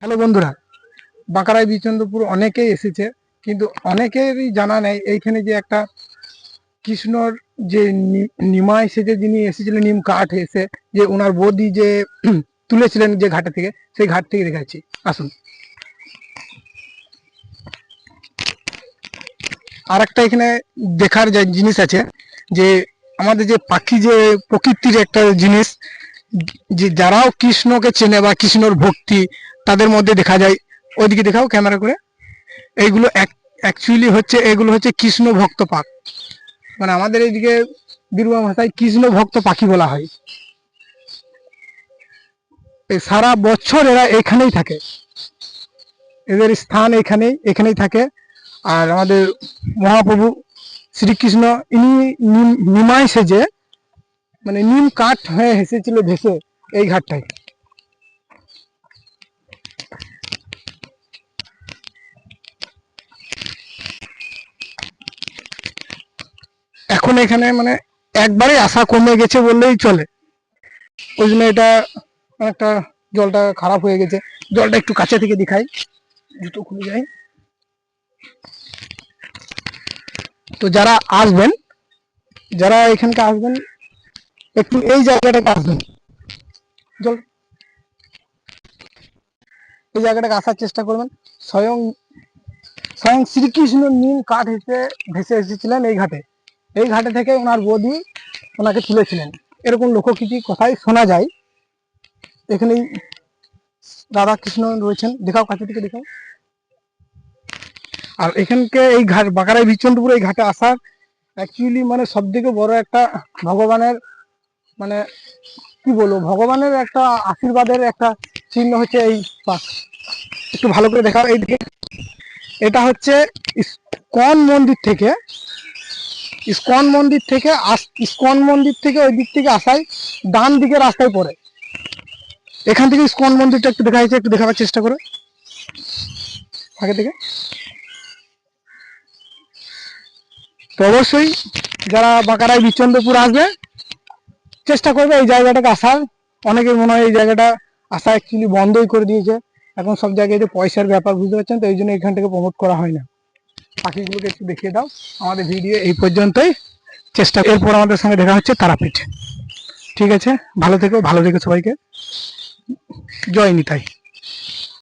Hello বন্ধুরা, বাঁকড়ায় বিচন্দ্রপুর অনেকেই এসেছে, কিন্তু অনেকেরই জানা নেই এইখানে যে একটা কৃষ্ণর যে নিমাই সেজে যিনি এসেছিলেন নিম কাঠ এসে, যে ওনার বৌদি যে তুলেছিলেন যে ঘাটে থেকে, সেই ঘাট থেকে দেখাচ্ছি। আসুন। আর একটা এখানে দেখার যে জিনিস আছে, যে আমাদের যে পাখি যে প্রকৃতির একটা জিনিস, যে যারাও কৃষ্ণকে চেনে বা কৃষ্ণর ভক্তি তাদের মধ্যে দেখা যায়। ওইদিকে দেখাও ক্যামেরা করে। এইগুলো অ্যাকচুয়ালি হচ্ছে, এগুলো হচ্ছে কৃষ্ণ ভক্ত পাক, মানে আমাদের এইদিকে বীরভূম ভাষায় কৃষ্ণ ভক্ত পাখি বলা হয়। এই সারা বছর এরা এখানেই থাকে, এদের স্থান এখানেই থাকে। আর আমাদের মহাপ্রভু শ্রীকৃষ্ণ ইনি নিমাই সেজে, মানে নিম কাঠ হয়ে এসেছিল ভেসে এই ঘাটটায়। এখন এখানে মানে একবারে আশা কমে গেছে বললেই চলে। ওই জন্য এটা একটা, জলটা খারাপ হয়ে গেছে। জলটা একটু কাছে থেকে দেখাই, জুতো খুলে যায়। তো যারা আসবেন, যারা এখানকে আসবেন, একটু এই জায়গাটাকে আসবেন। জল, এই জায়গাটাকে আসার চেষ্টা করবেন। স্বয়ং স্বয়ং শ্রীকৃষ্ণ নীল কাঠ হেসে ভেসে এসেছিলেন এই ঘাটে। এই ঘাটে থেকে ওনার বৌদি ওনাকে তুলেছিলেন, এরকম লোকগীতি কথাই শোনা যায়। এখানেই রাধা কৃষ্ণ রয়েছেন, দেখাও কাছে থেকে দেখাও। আর এখানকে এই ঘাট বাঁকড়ায় বিচন্দ্রপুর এই ঘাটে আসার অ্যাকচুয়ালি মানে সব থেকে বড় একটা ভগবানের, মানে কি বলবো, ভগবানের একটা আশীর্বাদের একটা চিহ্ন হচ্ছে এই পাক। একটু ভালো করে দেখাও এইদিকে। এটা হচ্ছে ইস্কন মন্দির থেকে, ইস্কন মন্দির থেকে ইস্কন মন্দির থেকে ওই দিক থেকে আসায় ডান দিকে রাস্তায় পড়ে। এখান থেকে ইস্কন মন্দিরটা একটু দেখা যাচ্ছে, একটু দেখাবার চেষ্টা করে আগে থেকে। তো অবশ্যই যারা বাঁকড়ায় বিচন্দ্রপুর আসবে, চেষ্টা করবে এই জায়গাটাকে আসার। অনেকের মনে হয় এই জায়গাটা আসা অ্যাকচুয়ালি বন্ধই করে দিয়েছে এখন সব জায়গায়, যে পয়সার ব্যাপার, বুঝতে পারছেন তো, এই জন্য এখান থেকে প্রমোট করা হয় না। পাখিগুলোকে একটু দেখিয়ে দাও। আমাদের ভিডিও এই পর্যন্তই, চেষ্টা, এরপর আমাদের সঙ্গে দেখা হচ্ছে তারাপীঠ। ঠিক আছে, ভালো থেকো, ভালো থেকো সবাইকে। জয় নিতাই।